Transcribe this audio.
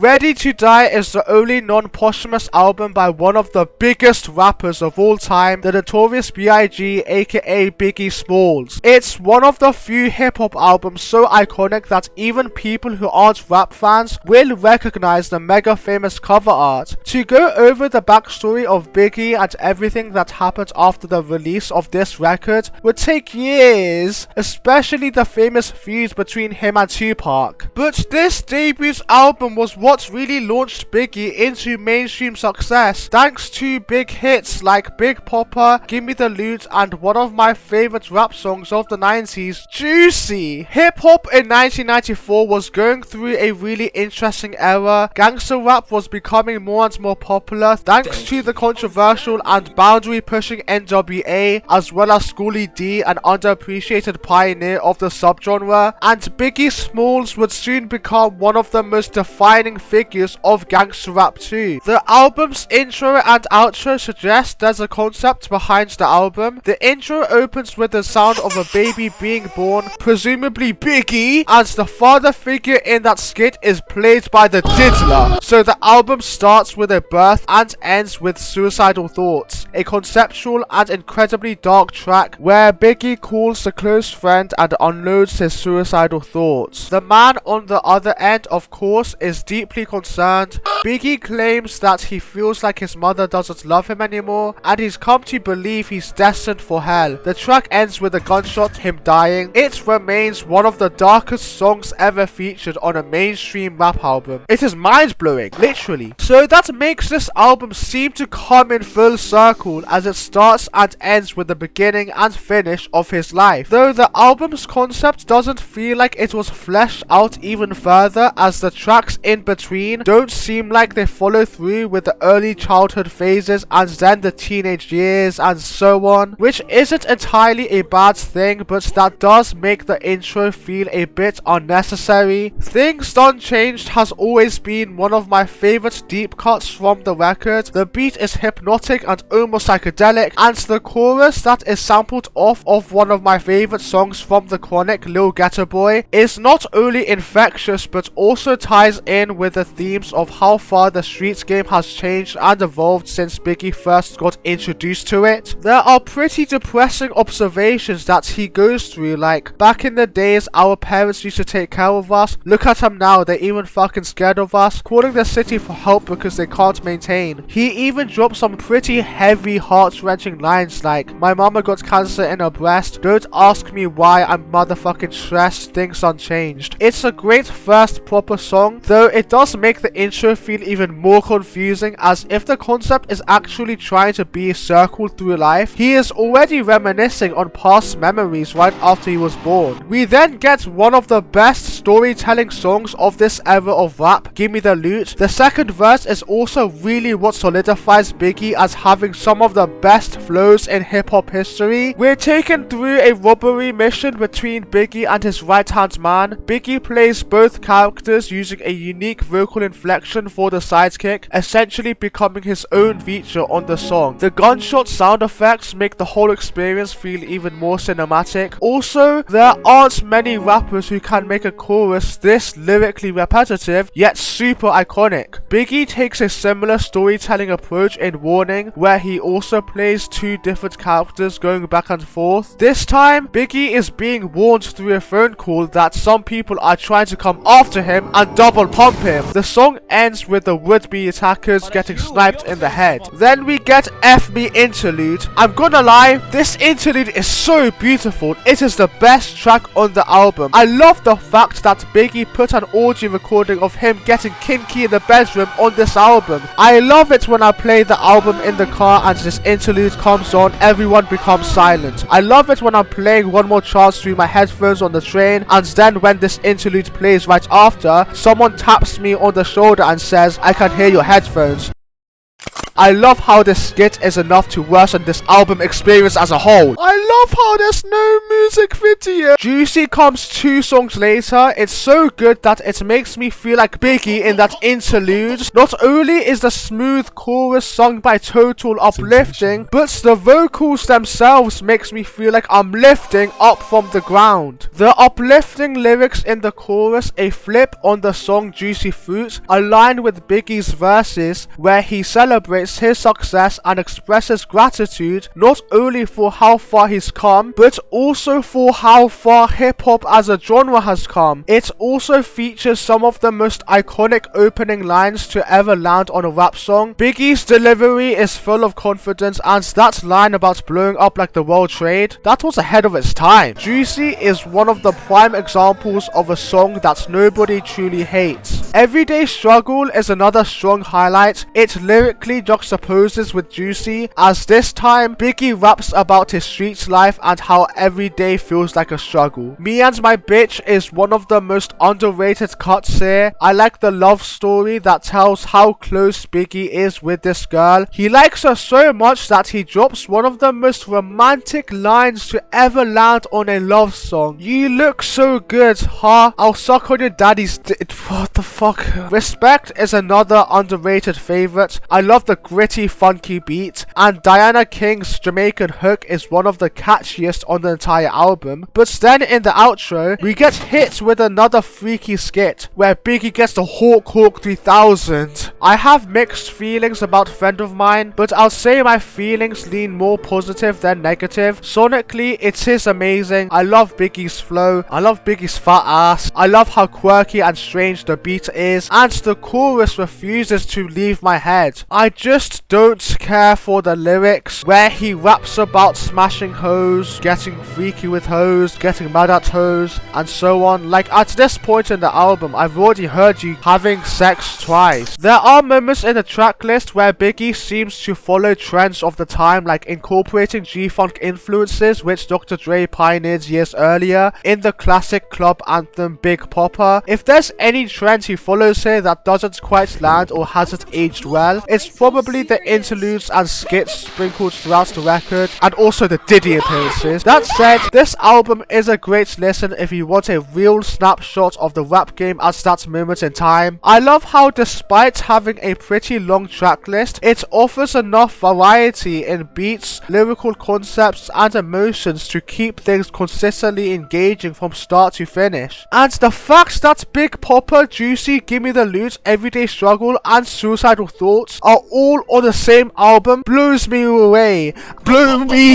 Ready to Die is the only non-posthumous album by one of the biggest rappers of all time, the Notorious B.I.G, aka Biggie Smalls. It's one of the few hip-hop albums so iconic that even people who aren't rap fans will recognize the mega famous cover art. To go over the backstory of Biggie and everything that happened after the release of this record would take years, especially the famous feud between him and Tupac. But this debut album was what really launched Biggie into mainstream success, thanks to big hits like Big Poppa, Gimme the Loot, and one of my favorite rap songs of the 90s, Juicy. Hip-hop in 1994 was going through a really interesting era. Gangster rap was becoming more and more popular thanks to the controversial and boundary-pushing NWA, as well as Schoolie D, an underappreciated pioneer of the subgenre, and Biggie Smalls would soon become one of the most defining figures of gangster rap too. The album's intro and outro suggest there's a concept behind the album. The intro opens with the sound of a baby being born, presumably Biggie, and the father figure in that skit is played by the diddler. So the album starts with a birth and ends with Suicidal Thoughts, a conceptual and incredibly dark track where Biggie calls a close friend and unloads his suicidal thoughts. The man on the other end, of course, is deeply concerned. Biggie claims that he feels like his mother doesn't love him anymore, and he's come to believe he's destined for hell. The track ends with a gunshot, him dying. It remains one of the darkest songs ever featured on a mainstream rap album. It is mind-blowing, literally. So that makes this album seem to come in full circle, as it starts and ends with the beginning and finish of his life. Though the album's concept doesn't feel like it was fleshed out even further, as the tracks in between don't seem like they follow through with the early childhood phases and then the teenage years and so on, which isn't entirely a bad thing, but that does make the intro feel a bit unnecessary. Things Done Changed has always been one of my favorite deep cuts from the record. The beat is hypnotic and almost psychedelic, and the chorus that is sampled off of one of my favorite songs from The Chronic, Lil Ghetto Boy, is not only infectious but also ties in with the themes of how far the streets game has changed and evolved since Biggie first got introduced to it. There are pretty depressing observations that he goes through, like, back in the days our parents used to take care of us, look at them now, they're even fucking scared of us, calling the city for help because they can't maintain. He even dropped some pretty heavy, heart-wrenching lines like, my mama got cancer in her breast, don't ask me why, I'm motherfucking stressed, things unchanged. It's a great first proper song, though it does make the intro feel even more confusing, as if the concept is actually trying to be circled through life, he is already reminiscing on past memories right after he was born. We then get one of the best storytelling songs of this era of rap, Gimme the Loot. The second verse is also really what solidifies Biggie as having some of the best flows in hip-hop history. We're taken through a robbery mission between Biggie and his right-hand man. Biggie plays both characters using a unique vocal inflection for the sidekick, essentially becoming his own feature on the song. The gunshot sound effects make the whole experience feel even more cinematic. Also, there aren't many rappers who can make a chorus this lyrically repetitive, yet super iconic. Biggie takes a similar storytelling approach in Warning, where he also plays two different characters going back and forth. This time, Biggie is being warned through a phone call that some people are trying to come after him and double pump him. The song ends with the would-be attackers getting sniped in the head. Then we get F Me Interlude. I'm gonna lie, this interlude is so beautiful. It is the best track on the album. I love the fact that Biggie put an audio recording of him getting kinky in the bedroom on this album. I love it when I play the album in the car and this interlude comes on, everyone becomes silent. I love it when I'm playing One More Chance through my headphones on the train, and then when this interlude plays right after, someone taps me on the shoulder and says, I can hear your headphones. I love how this skit is enough to worsen this album experience as a whole. I love how there's no music video. Juicy comes 2 songs later. It's so good that it makes me feel like Biggie in that interlude. Not only is the smooth chorus sung by Total uplifting, but the vocals themselves makes me feel like I'm lifting up from the ground. The uplifting lyrics in the chorus, a flip on the song Juicy Fruit, align with Biggie's verses where he celebrates his success and expresses gratitude not only for how far he's come, but also for how far hip-hop as a genre has come. It also features some of the most iconic opening lines to ever land on a rap song. Biggie's delivery is full of confidence, and that line about blowing up like the World Trade, that was ahead of its time. Juicy is one of the prime examples of a song that nobody truly hates. Everyday Struggle is another strong highlight. It lyrically juxtaposes with Juicy, as this time Biggie raps about his street life and how every day feels like a struggle. Me and My Bitch is one of the most underrated cuts here. I like the love story that tells how close Biggie is with this girl. He likes her so much that he drops one of the most romantic lines to ever land on a love song. You look so good, huh? I'll suck on your daddy's what the fuck? Respect is another underrated favorite. I love the gritty, funky beat, and Diana King's Jamaican hook is one of the catchiest on the entire album. But then in the outro, we get hit with another freaky skit where Biggie gets the Hawk 3000. I have mixed feelings about Friend of Mine, but I'll say my feelings lean more positive than negative. Sonically, it is amazing. I love Biggie's flow. I love Biggie's fat ass. I love how quirky and strange the beat is, and the chorus refuses to leave my head. I just don't care for the lyrics where he raps about smashing hoes, getting freaky with hoes, getting mad at hoes, and so on. Like, at this point in the album, I've already heard you having sex twice. There are moments in the track list where Biggie seems to follow trends of the time, like incorporating G-Funk influences which Dr. Dre pioneered years earlier in the classic club anthem Big Poppa. If there's any trend he follows here that doesn't quite land or hasn't aged well, it's probably the interludes and skits sprinkled throughout the record, and also the Diddy appearances. That said, this album is a great listen if you want a real snapshot of the rap game at that moment in time. I love how despite having a pretty long track list, it offers enough variety in beats, lyrical concepts, and emotions to keep things consistently engaging from start to finish. And the fact that Big Poppa, Juicy, Gimme the Loot, Everyday Struggle, and Suicidal Thoughts are all on the same album blows me away. Blow me